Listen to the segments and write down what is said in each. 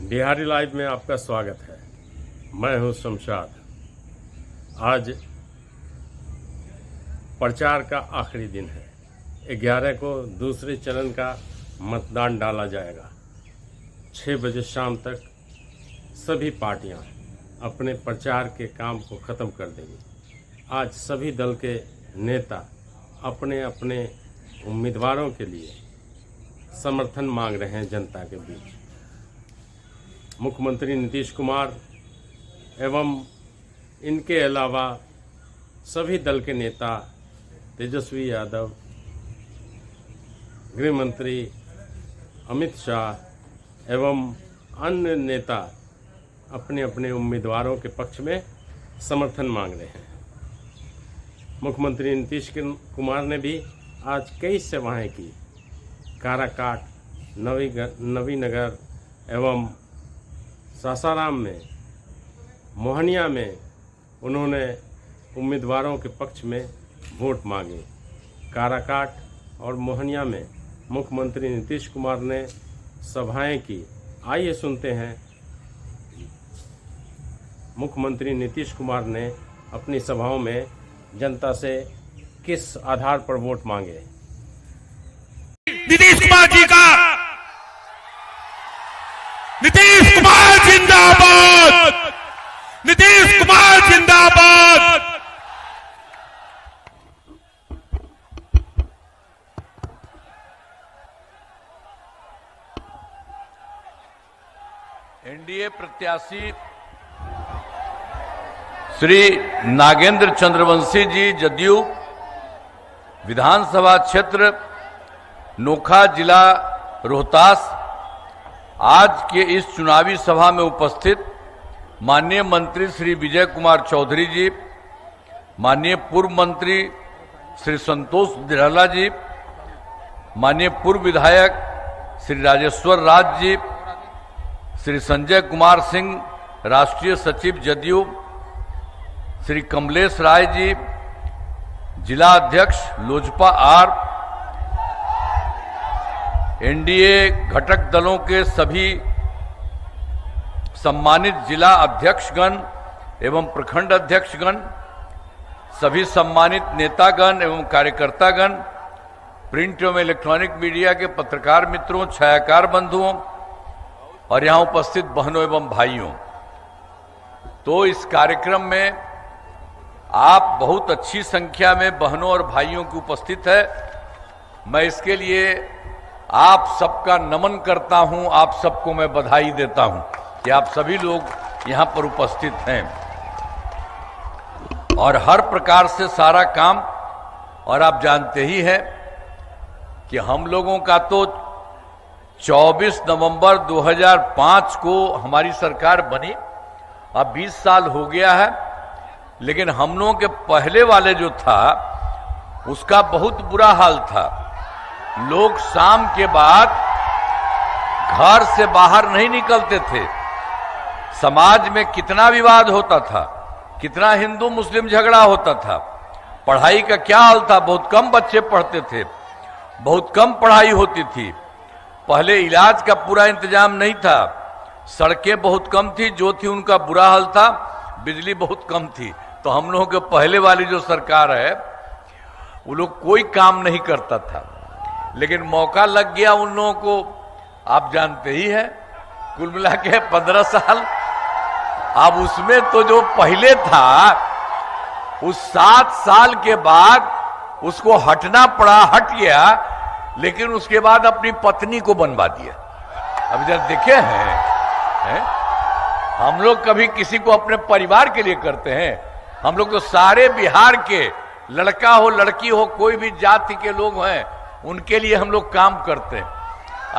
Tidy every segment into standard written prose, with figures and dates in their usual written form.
Bihari live में आपका स्वागत है। मैं हूं शमशाद। आज प्रचार का आखिरी दिन है। 11 को दूसरे चरण का मतदान डाला जाएगा। 6 बजे शाम तक सभी पार्टियां अपने प्रचार के काम को ख़त्म कर देंगी। आज सभी दल के नेता अपने अपने उम्मीदवारों के लिए समर्थन मांग रहे हैं जनता के बीच। मुख्यमंत्री नीतीश कुमार एवं इनके अलावा सभी दल के नेता तेजस्वी यादव, गृह मंत्री अमित शाह एवं अन्य नेता अपने अपने उम्मीदवारों के पक्ष में समर्थन मांग रहे हैं। मुख्यमंत्री नीतीश कुमार ने भी आज कई सभाएं की। काराकाट, नवीनगर एवं सासाराम में, मोहनिया में उन्होंने उम्मीदवारों के पक्ष में वोट मांगे। काराकाट और मोहनिया में मुख्यमंत्री नीतीश कुमार ने सभाएं की। आइए सुनते हैं मुख्यमंत्री नीतीश कुमार ने अपनी सभाओं में जनता से किस आधार पर वोट मांगे। नीतीश कुमार जी का, नीतीश कुमार जिंदाबाद, नीतीश कुमार जिंदाबाद। एनडीए प्रत्याशी श्री नागेंद्र चंद्रवंशी जी, जदयू, विधानसभा क्षेत्र नोखा, जिला रोहतास, आज के इस चुनावी सभा में उपस्थित माननीय मंत्री श्री विजय कुमार चौधरी जी, माननीय पूर्व मंत्री श्री संतोष निराला जी, माननीय पूर्व विधायक श्री राजेश्वर राज जी, श्री संजय कुमार सिंह, राष्ट्रीय सचिव जदयू, श्री कमलेश राय जी, जिला अध्यक्ष लोजपा आर, एनडीए घटक दलों के सभी सम्मानित जिला अध्यक्षगण एवं प्रखंड अध्यक्षगण, सभी सम्मानित नेतागण एवं कार्यकर्तागण, प्रिंट एवं इलेक्ट्रॉनिक मीडिया के पत्रकार मित्रों, छायाकार बंधुओं और यहाँ उपस्थित बहनों एवं भाइयों, तो इस कार्यक्रम में आप बहुत अच्छी संख्या में बहनों और भाइयों की उपस्थित है। मैं इसके लिए आप सबका नमन करता हूं, आप सबको मैं बधाई देता हूं कि आप सभी लोग यहां पर उपस्थित हैं और हर प्रकार से सारा काम, और आप जानते ही हैं कि हम लोगों का तो 24 नवंबर 2005 को हमारी सरकार बनी। अब 20 साल हो गया है, लेकिन हम लोगों के पहले वाले जो था उसका बहुत बुरा हाल था। लोग शाम के बाद घर से बाहर नहीं निकलते थे। समाज में कितना विवाद होता था, कितना हिंदू मुस्लिम झगड़ा होता था। पढ़ाई का क्या हाल था, बहुत कम बच्चे पढ़ते थे, बहुत कम पढ़ाई होती थी। पहले इलाज का पूरा इंतजाम नहीं था, सड़कें बहुत कम थी, जो थी उनका बुरा हाल था, बिजली बहुत कम थी। तो हम लोगों के पहले वाली जो सरकार है वो लोग कोई काम नहीं करता था, लेकिन मौका लग गया उन लोगों को। आप जानते ही हैं, कुल मिला के 15 साल। अब उसमें तो जो पहले था उस 7 साल के बाद उसको हटना पड़ा, हट गया, लेकिन उसके बाद अपनी पत्नी को बनवा दिया। अब जब देखे हैं, हम लोग कभी किसी को अपने परिवार के लिए करते हैं? हम लोग तो सारे बिहार के, लड़का हो लड़की हो, कोई भी जाति के लोग हैं, उनके लिए हम लोग काम करते हैं।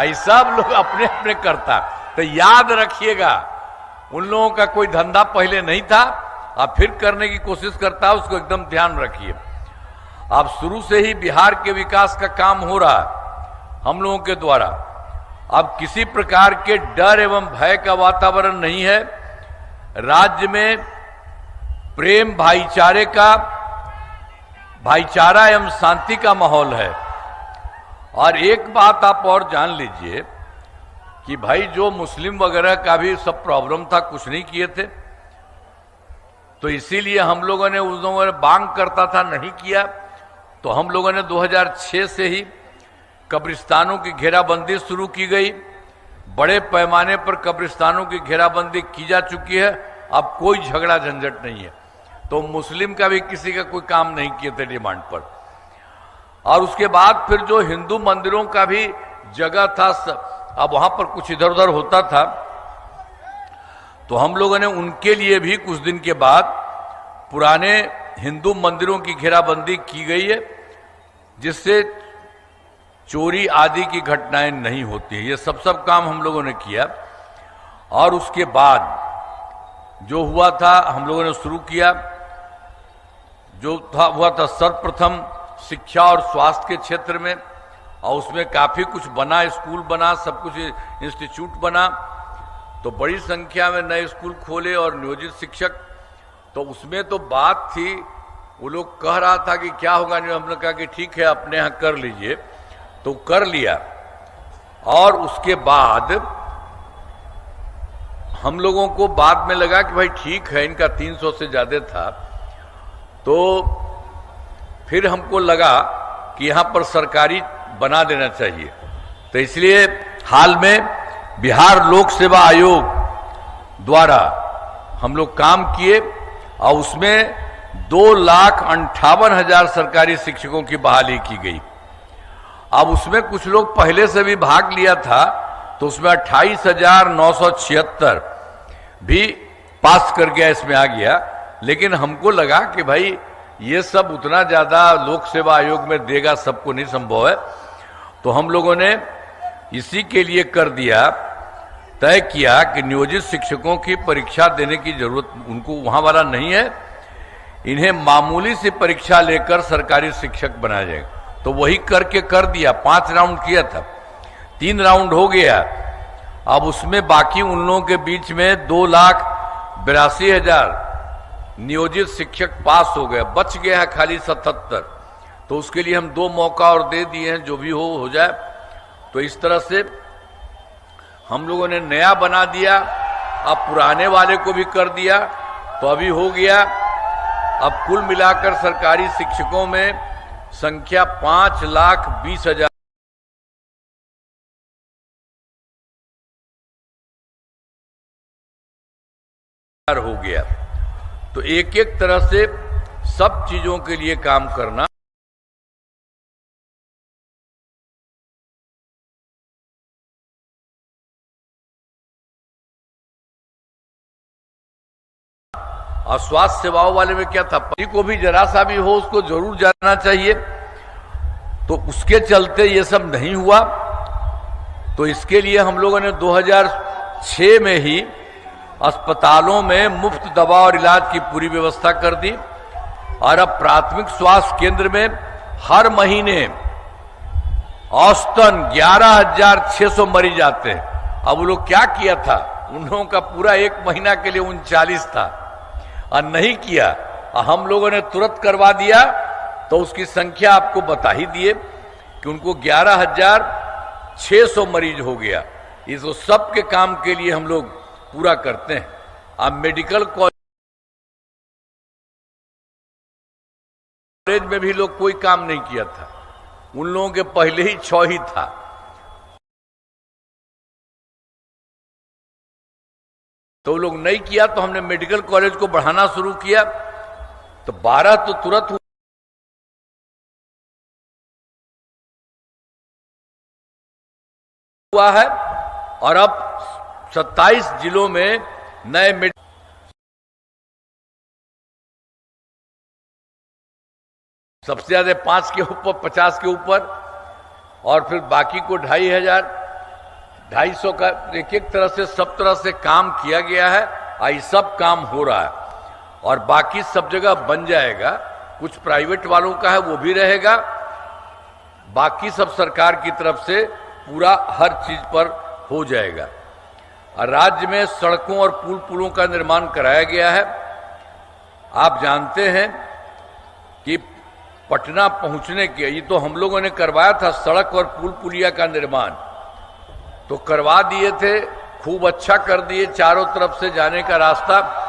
ऐसा सब लोग अपने अपने करता। तो याद रखिएगा, उन लोगों का कोई धंधा पहले नहीं था, अब फिर करने की कोशिश करता है, उसको एकदम ध्यान रखिए। अब शुरू से ही बिहार के विकास का काम हो रहा है हम लोगों के द्वारा। अब किसी प्रकार के डर एवं भय का वातावरण नहीं है। राज्य में प्रेम, भाईचारा एवं शांति का माहौल है। और एक बात आप और जान लीजिए कि भाई जो मुस्लिम वगैरह का भी सब प्रॉब्लम था, कुछ नहीं किए थे, तो इसीलिए हम लोगों ने उस लोगों ने मांग करता था, नहीं किया। तो हम लोगों ने 2006 से ही कब्रिस्तानों की घेराबंदी शुरू की गई। बड़े पैमाने पर कब्रिस्तानों की घेराबंदी की जा चुकी है। अब कोई झगड़ा झंझट नहीं है। तो मुस्लिम का भी किसी का कोई काम नहीं किए थे डिमांड पर। और उसके बाद फिर जो हिंदू मंदिरों का भी जगह था, अब वहां पर कुछ इधर उधर होता था, तो हम लोगों ने उनके लिए भी कुछ दिन के बाद पुराने हिंदू मंदिरों की घेराबंदी की गई है, जिससे चोरी आदि की घटनाएं नहीं होती है। ये सब काम हम लोगों ने किया। और उसके बाद जो हुआ था, हम लोगों ने शुरू किया, जो था हुआ था सर्वप्रथम शिक्षा और स्वास्थ्य के क्षेत्र में, और उसमें काफी कुछ बना, स्कूल बना, सब कुछ इंस्टीट्यूट बना। तो बड़ी संख्या में नए स्कूल खोले और नियोजित शिक्षक। तो उसमें तो बात थी, वो लोग कह रहा था कि क्या होगा, नहीं, हमने कहा कि ठीक है अपने यहाँ कर लीजिए। तो कर लिया। और उसके बाद हम लोगों को बाद में लगा कि भाई ठीक है, इनका 300 से ज्यादा था, तो फिर हमको लगा कि यहां पर सरकारी बना देना चाहिए। तो इसलिए हाल में बिहार लोक सेवा आयोग द्वारा हम लोग काम किए और उसमें 2,58,000 सरकारी शिक्षकों की बहाली की गई। अब उसमें कुछ लोग पहले से भी भाग लिया था, तो उसमें 28,976 भी पास कर गया, इसमें आ गया। लेकिन हमको लगा कि भाई ये सब उतना ज्यादा लोक सेवा आयोग में देगा, सबको नहीं संभव है। तो हम लोगों ने इसी के लिए कर दिया, तय किया कि नियोजित शिक्षकों की परीक्षा देने की जरूरत उनको वहां वाला नहीं है, इन्हें मामूली सी परीक्षा लेकर सरकारी शिक्षक बनाया जाएगा। तो वही करके कर दिया। 5 राउंड किया था, 3 राउंड हो गया। अब उसमें बाकी उन लोगों के बीच में 2,82,000 नियोजित शिक्षक पास हो गए, बच गया है खाली 77। तो उसके लिए हम 2 मौका और दे दिए हैं, जो भी हो जाए। तो इस तरह से हम लोगों ने नया बना दिया, अब पुराने वाले को भी कर दिया, तो अभी हो गया। अब कुल मिलाकर सरकारी शिक्षकों में संख्या 5,20,000 हो गया। तो एक एक तरह से सब चीजों के लिए काम करना। और स्वास्थ्य सेवाओं वाले में क्या था, पति को भी जरा सा भी हो उसको जरूर जाना चाहिए। तो उसके चलते ये सब नहीं हुआ। तो इसके लिए हम लोगों ने 2006 में ही अस्पतालों में मुफ्त दवा और इलाज की पूरी व्यवस्था कर दी। और अब प्राथमिक स्वास्थ्य केंद्र में हर महीने औसतन 11,600 मरीज आते हैं। अब वो लोग क्या किया था, उन लोगों का पूरा 1 महीना के लिए 39 था और नहीं किया, और हम लोगों ने तुरंत करवा दिया। तो उसकी संख्या आपको बता ही दिए कि उनको 11,600 मरीज हो गया। इस सब के काम के लिए हम लोग पूरा करते हैं। अब मेडिकल कॉलेज में भी लोग कोई काम नहीं किया था, उन लोगों के पहले ही 6 ही था। तो लोग नहीं किया, तो हमने मेडिकल कॉलेज को बढ़ाना शुरू किया। तो 12 तो तुरंत हुआ है। और अब 27 जिलों में नए सबसे ज्यादा 5 के ऊपर, 50 के ऊपर, और फिर बाकी को 2,500, 250 का एक एक तरह से सब तरह से काम किया गया है। आई सब काम हो रहा है और बाकी सब जगह बन जाएगा। कुछ प्राइवेट वालों का है वो भी रहेगा, बाकी सब सरकार की तरफ से पूरा हर चीज पर हो जाएगा। और राज्य में सड़कों और पुलों का निर्माण कराया गया है। आप जानते हैं कि पटना पहुंचने के, ये तो हम लोगों ने करवाया था सड़क और पुलिया का निर्माण। तो करवा दिए थे, खूब अच्छा कर दिए चारों तरफ से जाने का रास्ता।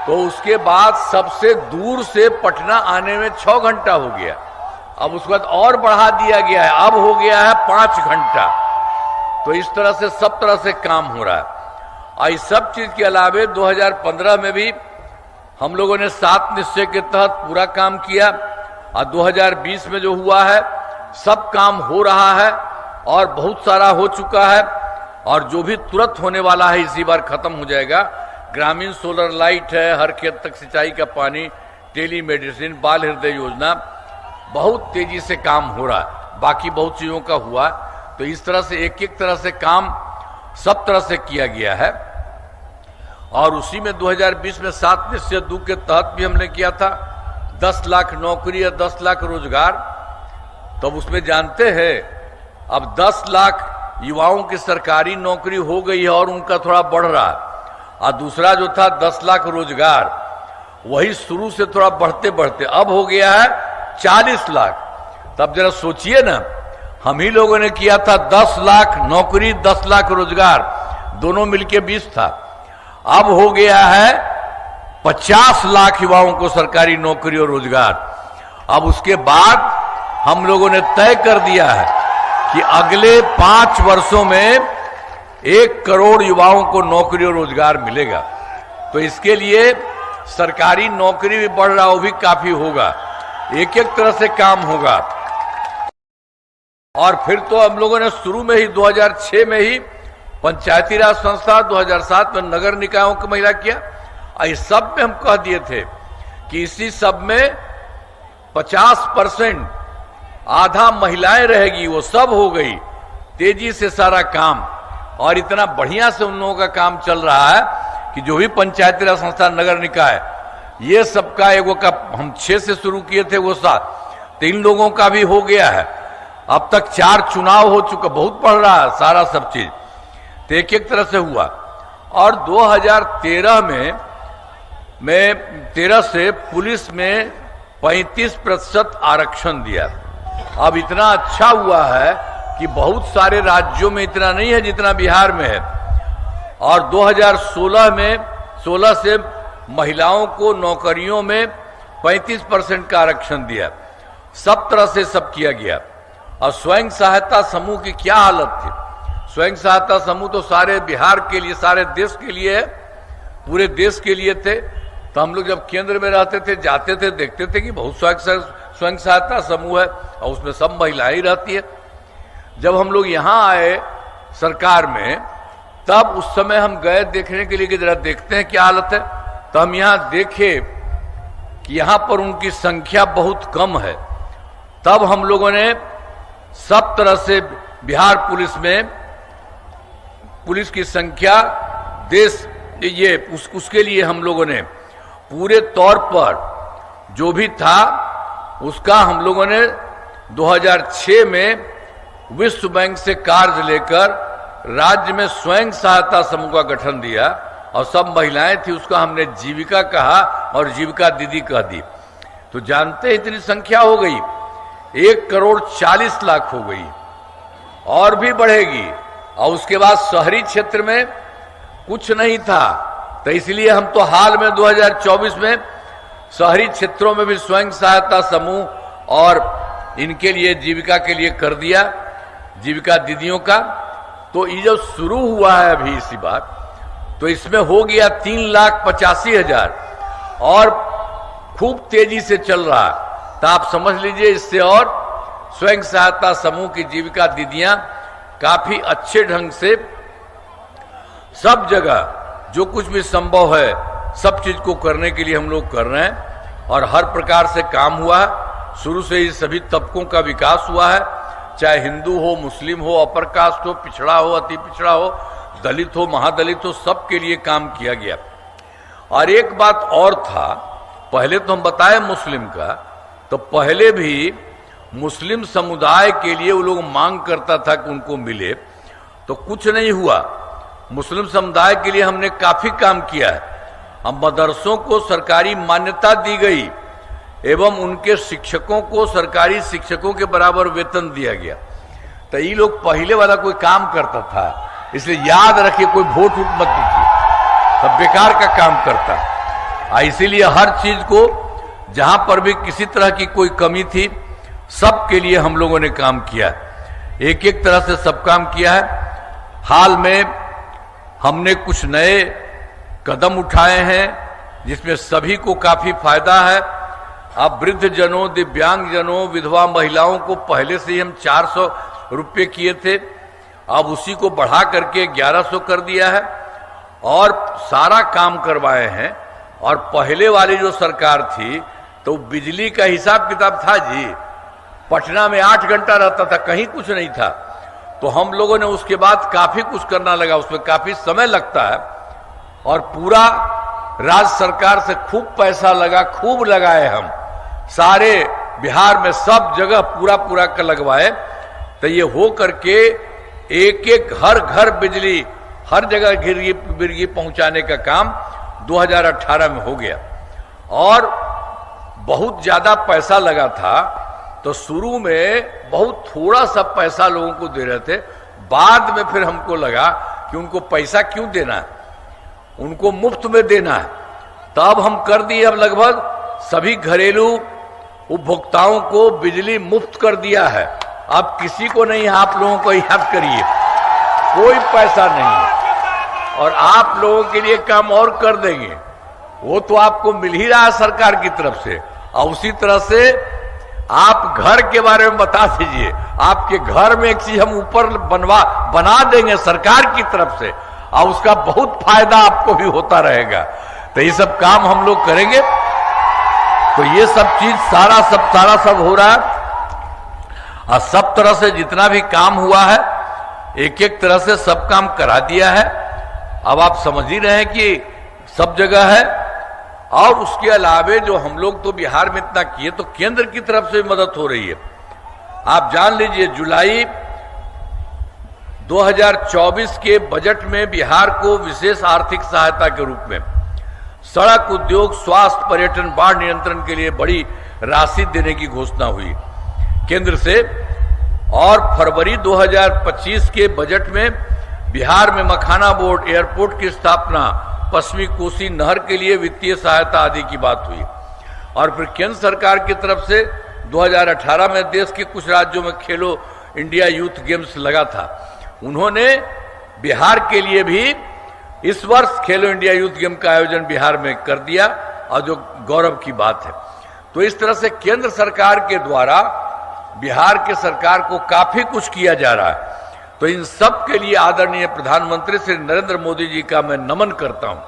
तो उसके बाद सबसे दूर से पटना आने में 6 घंटा हो गया। अब उसके बाद और बढ़ा दिया गया है, अब हो गया है 5 घंटा। तो इस तरह से सब तरह से काम हो रहा है। और इस सब चीज के अलावे 2015 में भी हम लोगों ने 7 निश्चय के तहत पूरा काम किया, और 2020 में जो हुआ है सब काम हो रहा है और बहुत सारा हो चुका है। और जो भी तुरंत होने वाला है इसी बार खत्म हो जाएगा। ग्रामीण सोलर लाइट है, हर खेत तक सिंचाई का पानी, टेली मेडिसिन, बाल हृदय योजना, बहुत तेजी से काम हो रहा है। बाकी बहुत चीजों का हुआ। तो इस तरह से एक एक तरह से काम सब तरह से किया गया है। और उसी में 2020 में 7 निश्चय 2 के तहत भी हमने किया था 10 लाख नौकरी या 10 लाख रोजगार। तब उसमें जानते हैं अब 10 लाख युवाओं की सरकारी नौकरी हो गई है और उनका थोड़ा बढ़ रहा है। और दूसरा जो था 10 लाख रोजगार, वही शुरू से थोड़ा बढ़ते बढ़ते अब हो गया है 40 लाख। तब जरा सोचिए ना, हम ही लोगों ने किया था 10 लाख नौकरी 10 लाख रोजगार, दोनों मिलके 20 था। अब हो गया है 50 लाख युवाओं को सरकारी नौकरी और रोजगार। अब उसके बाद हम लोगों ने तय कर दिया है कि अगले 5 वर्षों में 1 करोड़ युवाओं को नौकरी और रोजगार मिलेगा। तो इसके लिए सरकारी नौकरी भी बढ़ रहा, वो भी काफी होगा। एक एक तरह से काम होगा। और फिर तो हम लोगों ने शुरू में ही 2006 में ही पंचायती राज संस्था, 2007 में नगर निकायों को महिला किया। और इस सब में हम कह दिए थे कि इसी सब में 50% आधा महिलाएं रहेगी, वो सब हो गई। तेजी से सारा काम, और इतना बढ़िया से उन लोगों का काम चल रहा है कि जो भी पंचायती राज संस्था, नगर निकाय, ये सबका एगो का हम 6 से शुरू किए थे, वो 7, 3 लोगों का भी हो गया है। अब तक 4 चुनाव हो चुका, बहुत बढ़ रहा है सारा सब चीज। तो एक एक तरह से हुआ। और 2013 में 13 से पुलिस में 35% आरक्षण दिया। अब इतना अच्छा हुआ है कि बहुत सारे राज्यों में इतना नहीं है जितना बिहार में है। और 2016 से महिलाओं को नौकरियों में 35% का आरक्षण दिया। सब तरह से सब किया गया। और स्वयं सहायता समूह की क्या हालत थी। स्वयं सहायता समूह तो सारे बिहार के लिए, सारे देश के लिए, पूरे देश के लिए थे। तो हम लोग जब केंद्र में रहते थे, जाते थे, देखते थे कि बहुत स्वयं सहायता समूह है और उसमें सब महिलाएं ही रहती है। जब हम लोग यहाँ आए सरकार में, तब उस समय हम गए देखने के लिए कि जरा देखते हैं क्या हालत है। तो हम यहाँ देखे कि यहाँ पर उनकी संख्या बहुत कम है। तब हम लोगों ने सब तरह से बिहार पुलिस में पुलिस की संख्या देश ये उसके लिए हम लोगों ने पूरे तौर पर जो भी था उसका हम लोगों ने 2006 में विश्व बैंक से कर्ज लेकर राज्य में स्वयं सहायता समूह का गठन दिया। और सब महिलाएं थी, उसका हमने जीविका कहा और जीविका दीदी कह दी। तो जानते हैं इतनी संख्या हो गई, 1 करोड़ 40 लाख हो गई, और भी बढ़ेगी। और उसके बाद शहरी क्षेत्र में कुछ नहीं था, तो इसलिए हम तो हाल में 2024 में शहरी क्षेत्रों में भी स्वयं सहायता समूह और इनके लिए जीविका के लिए कर दिया, जीविका दीदियों का। तो ये जब शुरू हुआ है अभी इसी बार, तो इसमें हो गया 3,85,000 और खूब तेजी से चल रहा है। तो आप समझ लीजिए, इससे और स्वयं सहायता समूह की जीविका दीदियां काफी अच्छे ढंग से सब जगह जो कुछ भी संभव है सब चीज को करने के लिए हम लोग कर रहे हैं। और हर प्रकार से काम हुआ है। शुरू से ही सभी तबकों का विकास हुआ है, चाहे हिंदू हो, मुस्लिम हो, अपर कास्ट हो, पिछड़ा हो, अति पिछड़ा हो, दलित हो, महादलित हो, सबके लिए काम किया गया। और एक बात और था, पहले तो हम बताए मुस्लिम का, तो पहले भी मुस्लिम समुदाय के लिए वो लोग मांग करता था कि उनको मिले, तो कुछ नहीं हुआ। मुस्लिम समुदाय के लिए हमने काफी काम किया है। हम मदरसों को सरकारी मान्यता दी गई एवं उनके शिक्षकों को सरकारी शिक्षकों के बराबर वेतन दिया गया। तो ये लोग पहले वाला कोई काम करता था, इसलिए याद रखिए कोई वोट मत दीजिए, सब बेकार का काम करता। इसीलिए हर चीज को जहां पर भी किसी तरह की कोई कमी थी सबके लिए हम लोगों ने काम किया, एक एक तरह से सब काम किया है। हाल में हमने कुछ नए कदम उठाए हैं जिसमें सभी को काफी फायदा है। अब वृद्ध जनों, दिव्यांग जनों, विधवा महिलाओं को पहले से ही हम 400 रुपये किए थे, अब उसी को बढ़ा करके 1100 कर दिया है और सारा काम करवाए हैं। और पहले वाली जो सरकार थी तो बिजली का हिसाब किताब था जी, पटना में 8 घंटा रहता था, कहीं कुछ नहीं था। तो हम लोगों ने उसके बाद काफी कुछ करना लगा, उसमें काफी समय लगता है और पूरा राज्य सरकार से खूब पैसा लगा, खूब लगाए हम सारे बिहार में सब जगह पूरा कर लगवाए। तो ये हो करके एक एक हर घर बिजली हर जगह गिरगी पहुंचाने का काम 2018 में हो गया। और बहुत ज्यादा पैसा लगा था, तो शुरू में बहुत थोड़ा सा पैसा लोगों को दे रहे थे, बाद में फिर हमको लगा कि उनको पैसा क्यों देना है, उनको मुफ्त में देना है। तब हम कर दिए, अब लगभग सभी घरेलू उपभोक्ताओं को बिजली मुफ्त कर दिया है। अब किसी को नहीं, आप लोगों को याद करिए, कोई पैसा नहीं, और आप लोगों के लिए काम और कर देंगे, वो तो आपको मिल ही रहा है सरकार की तरफ से। और उसी तरह से आप घर के बारे में बता दीजिए, आपके घर में एक चीज हम ऊपर बना देंगे सरकार की तरफ से, और उसका बहुत फायदा आपको भी होता रहेगा। तो ये सब काम हम लोग करेंगे। तो ये सब चीज सारा सब हो रहा है, और सब तरह से जितना भी काम हुआ है एक एक तरह से सब काम करा दिया है। अब आप समझ ही रहे हैं कि सब जगह है। और उसके अलावे जो हम लोग तो बिहार में इतना किए, तो केंद्र की तरफ से मदद हो रही है। आप जान लीजिए, जुलाई 2024 के बजट में बिहार को विशेष आर्थिक सहायता के रूप में सड़क उद्योग, स्वास्थ्य, पर्यटन, बाढ़ नियंत्रण के लिए बड़ी राशि देने की घोषणा हुई केंद्र से। और फरवरी 2025 के बजट में बिहार में मखाना बोर्ड, एयरपोर्ट की स्थापना, पश्चिमी कोसी नहर के लिए वित्तीय सहायता आदि की बात हुई। और फिर केंद्र सरकार की तरफ से 2018 में देश के कुछ राज्यों में खेलो इंडिया यूथ गेम्स लगा था, उन्होंने बिहार के लिए भी इस वर्ष खेलो इंडिया यूथ गेम का आयोजन बिहार में कर दिया, और जो गौरव की बात है। तो इस तरह से केंद्र सरकार के द्वारा बिहार के सरकार को काफी कुछ किया जा रहा है। तो इन सब के लिए आदरणीय प्रधानमंत्री श्री नरेंद्र मोदी जी का मैं नमन करता हूं,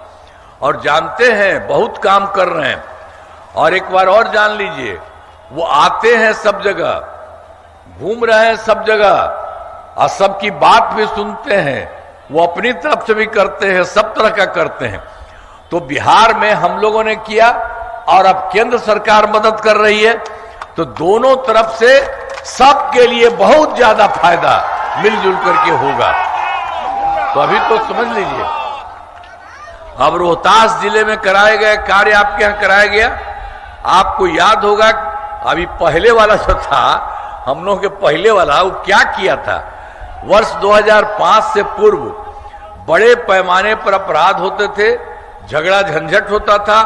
और जानते हैं बहुत काम कर रहे हैं। और एक बार और जान लीजिए, वो आते हैं सब जगह, घूम रहे हैं सब जगह, और सबकी बात भी सुनते हैं, वो अपनी तरफ से भी करते हैं, सब तरह का करते हैं। तो बिहार में हम लोगों ने किया, और अब केंद्र सरकार मदद कर रही है, तो दोनों तरफ से सबके लिए बहुत ज्यादा फायदा मिलजुल करके होगा। तो अभी तो समझ लीजिए, अब रोहतास जिले में कराए गए कार्य आपके यहां कराया गया। आपको याद होगा, अभी पहले वाला जो था, हम लोगों के पहले वाला, वो क्या किया था, वर्ष 2005 से पूर्व बड़े पैमाने पर अपराध होते थे, झगड़ा झंझट होता था।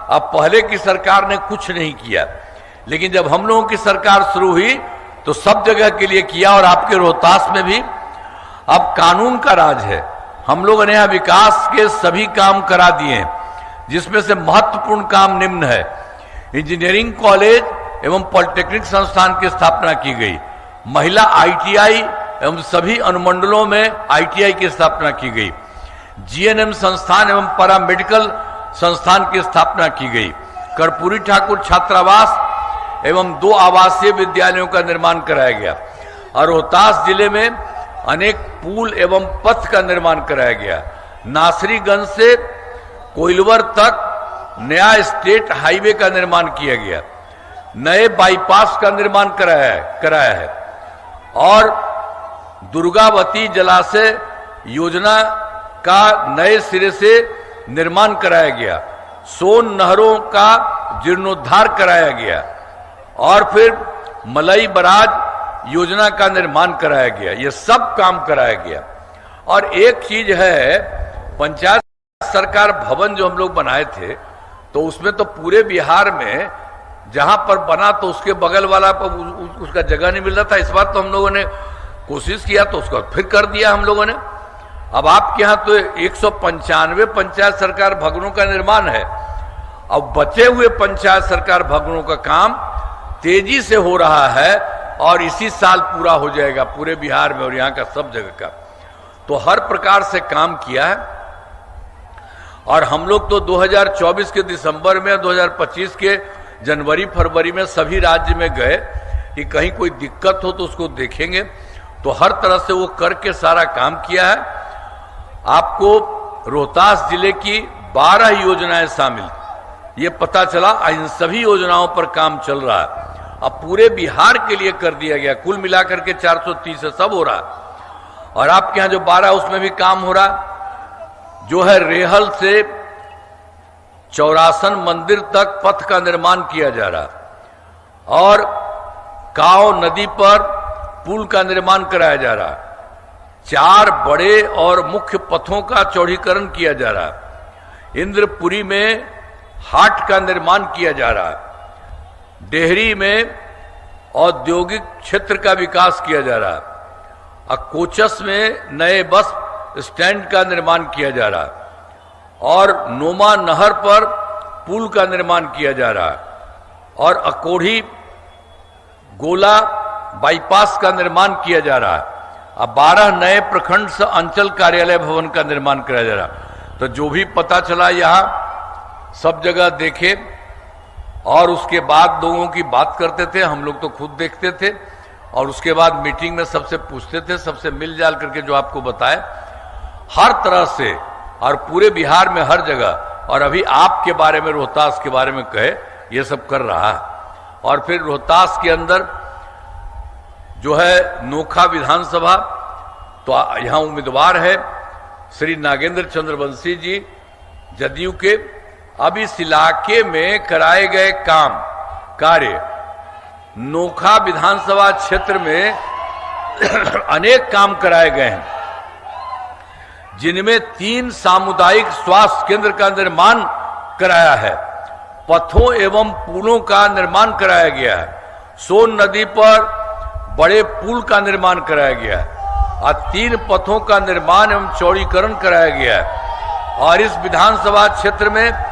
अब पहले की सरकार ने कुछ नहीं किया, लेकिन जब हम लोगों की सरकार शुरू हुई तो सब जगह के लिए किया, और आपके रोहतास में भी अब कानून का राज है। हम लोगों ने यहां विकास के सभी काम करा दिए हैं, जिसमें से महत्वपूर्ण काम निम्न है। इंजीनियरिंग कॉलेज एवं पॉलिटेक्निक संस्थान की स्थापना की गई, महिला ITI एवं सभी अनुमंडलों में ITI की स्थापना की गई, GNM संस्थान एवं पैरामेडिकल संस्थान की स्थापना की गई, कर्पूरी ठाकुर छात्रावास एवं 2 आवासीय विद्यालयों का निर्माण कराया गया, और रोहतास जिले में अनेक पुल एवं पथ का निर्माण कराया गया। नासरीगंज से कोइलवर तक नया स्टेट हाईवे का निर्माण किया गया, नए बाईपास का निर्माण कराया है, और दुर्गावती जलाशय योजना का नए सिरे से निर्माण कराया गया, सोन नहरों का जीर्णोद्धार कराया गया, और फिर मलई बराज योजना का निर्माण कराया गया, ये सब काम कराया गया। और एक चीज है, पंचायत सरकार भवन जो हम लोग बनाए थे, तो उसमें तो पूरे बिहार में जहां पर बना तो उसके बगल वाला पर उसका जगह नहीं मिल रहा था। इस बार तो हम लोगों ने कोशिश किया तो उसको फिर कर दिया हम लोगों ने। अब आपके यहां तो 195 पंचायत सरकार भवनों का निर्माण है। अब बचे हुए पंचायत सरकार भवनों का काम तेजी से हो रहा है और इसी साल पूरा हो जाएगा पूरे बिहार में और यहां का सब जगह का। तो हर प्रकार से काम किया है। और हम लोग तो 2024 के दिसंबर में, 2025 के जनवरी फरवरी में सभी राज्य में गए कि कहीं कोई दिक्कत हो तो उसको देखेंगे। तो हर तरह से वो करके सारा काम किया है। आपको रोहतास जिले की 12 योजनाएं शामिल, ये पता चला। इन सभी योजनाओं पर काम चल रहा है। अब पूरे बिहार के लिए कर दिया गया, कुल मिलाकर के 430 है, सब हो रहा है। और आपके यहां जो 12 उसमें भी काम हो रहा, जो है रेहल से चौरासन मंदिर तक पथ का निर्माण किया जा रहा और काव नदी पर पुल का निर्माण कराया जा रहा। 4 बड़े और मुख्य पथों का चौड़ीकरण किया जा रहा। इंद्रपुरी में हाट का निर्माण किया जा रहा। डेहरी में औद्योगिक क्षेत्र का विकास किया जा रहा। कोचस में नए बस स्टैंड का निर्माण किया जा रहा और नोमा नहर पर पुल का निर्माण किया जा रहा और अकोढ़ी गोला बाईपास का निर्माण किया जा रहा है। अब 12 नए प्रखंड से अंचल कार्यालय भवन का निर्माण कराया जा रहा। तो जो भी पता चला यहां सब जगह देखे और उसके बाद लोगों की बात करते थे, हम लोग तो खुद देखते थे और उसके बाद मीटिंग में सबसे पूछते थे, सबसे मिल जाल करके जो आपको बताए हर तरह से और पूरे बिहार में हर जगह। और अभी आपके बारे में, रोहतास के बारे में कहे, ये सब कर रहा है। और फिर रोहतास के अंदर जो है नोखा विधानसभा, तो यहां उम्मीदवार है श्री नागेंद्र चंद्रवंशी जी जदयू के। अब इस इलाके में कराए गए कार्य नोखा विधानसभा क्षेत्र में अनेक काम कराए गए हैं, जिनमें 3 सामुदायिक स्वास्थ्य केंद्र का निर्माण कराया है, पथों एवं पुलों का निर्माण कराया गया है, सोन नदी पर बड़े पुल का निर्माण कराया गया है और 3 पथों का निर्माण एवं चौड़ीकरण कराया गया है। और इस विधानसभा क्षेत्र में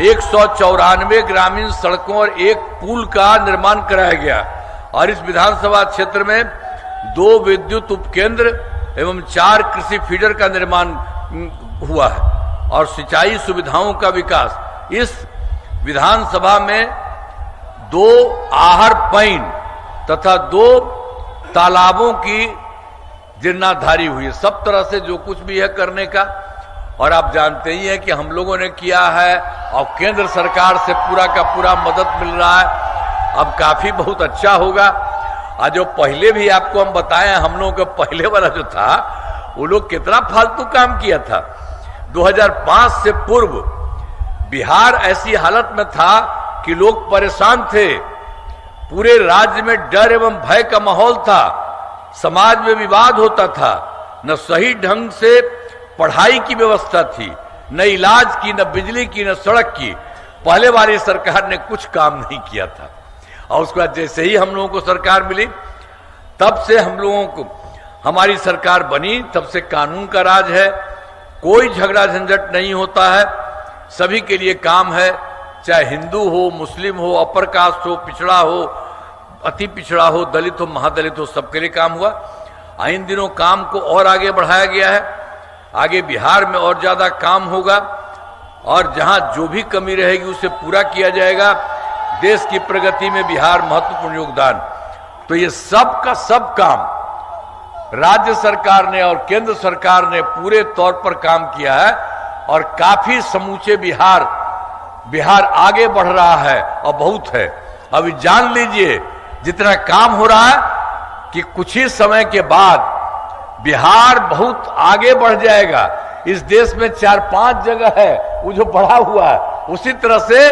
194 ग्रामीण सड़कों और 1 पुल का निर्माण कराया गया और इस विधानसभा क्षेत्र में 2 विद्युत उपकेंद्र एवं 4 कृषि फीडर का निर्माण हुआ है और सिंचाई सुविधाओं का विकास। इस विधानसभा में 2 आहर पईन तथा 2 तालाबों की जीर्णोद्धारी हुई है। सब तरह से जो कुछ भी है करने का। और आप जानते ही हैं कि हम लोगों ने किया है और केंद्र सरकार से पूरा का पूरा मदद मिल रहा है। अब काफी बहुत अच्छा होगा। आज जो पहले भी आपको हम बताए, हम लोगों का पहले वाला जो था वो लोग कितना फालतू काम किया था। 2005 से पूर्व बिहार ऐसी हालत में था कि लोग परेशान थे, पूरे राज्य में डर एवं भय का माहौल था, समाज में विवाद होता था, न सही ढंग से पढ़ाई की व्यवस्था थी, न इलाज की, न बिजली की, न सड़क की। पहले वाली सरकार ने कुछ काम नहीं किया था और उसके बाद जैसे ही हम लोगों को सरकार मिली, तब से हम लोगों को हमारी सरकार बनी, तब से कानून का राज है, कोई झगड़ा झंझट नहीं होता है, सभी के लिए काम है, चाहे हिंदू हो, मुस्लिम हो, अपर कास्ट हो, पिछड़ा हो, अति पिछड़ा हो, दलित हो, महादलित हो, सबके लिए काम हुआ। इन दिनों काम को और आगे बढ़ाया गया है। आगे बिहार में और ज्यादा काम होगा और जहां जो भी कमी रहेगी उसे पूरा किया जाएगा। देश की प्रगति में बिहार महत्वपूर्ण योगदान। तो ये सब का सब काम राज्य सरकार ने और केंद्र सरकार ने पूरे तौर पर काम किया है और काफी समूचे बिहार आगे बढ़ रहा है और बहुत है। अभी जान लीजिए जितना काम हो रहा है कि कुछ ही समय के बाद बिहार बहुत आगे बढ़ जाएगा। इस देश में 4-5 जगह है वो जो बढ़ा हुआ है, उसी तरह से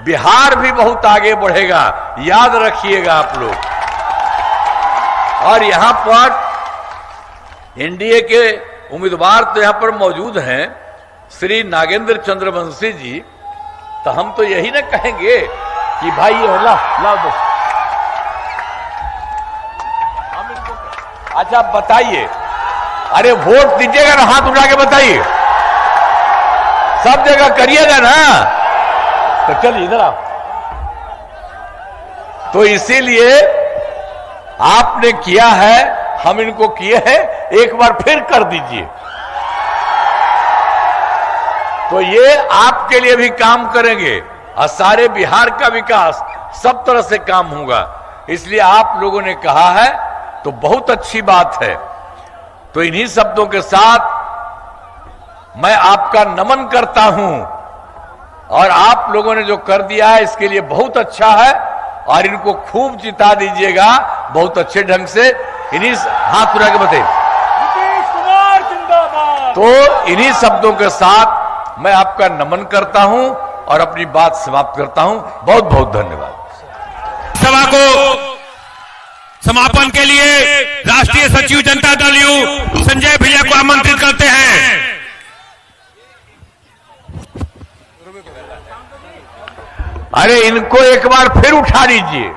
बिहार भी बहुत आगे बढ़ेगा, याद रखिएगा आप लोग। और यहां पर एनडीए के उम्मीदवार तो यहां पर मौजूद हैं, श्री नागेंद्र चंद्रवंशी जी। तो हम तो यही ना कहेंगे कि भाई ये ला दो। अच्छा बताइए, अरे वोट दीजिएगा ना, हाथ उठा के बताइए, सब जगह करिएगा ना। तो चलिए इधर आओ। तो इसीलिए आपने किया है, हम इनको किए हैं, एक बार फिर कर दीजिए। तो ये आपके लिए भी काम करेंगे और सारे बिहार का विकास सब तरह से काम होगा। इसलिए आप लोगों ने कहा है तो बहुत अच्छी बात है। तो इन्हीं शब्दों के साथ मैं आपका नमन करता हूं, और आप लोगों ने जो कर दिया है इसके लिए बहुत अच्छा है, और इनको खूब जिता दीजिएगा बहुत अच्छे ढंग से। इन्हीं हाथ उठा के बताइए। नीतीश कुमार जिंदाबाद। तो इन्हीं शब्दों के साथ मैं आपका नमन करता हूं और अपनी बात समाप्त करता हूं। बहुत बहुत धन्यवाद। सभा को समापन के लिए राष्ट्रीय सचिव जनता दल यू संजय भैया को आमंत्रित करते हैं। अरे इनको एक बार फिर उठा लीजिए।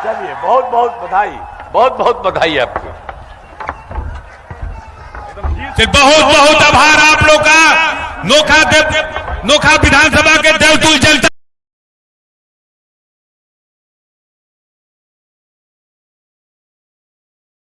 चलिए, बहुत बहुत बधाई, बहुत बहुत बधाई आपको। बहुत बहुत आभार आप लोग का। नोखा विधानसभा के देवतुल्य जनता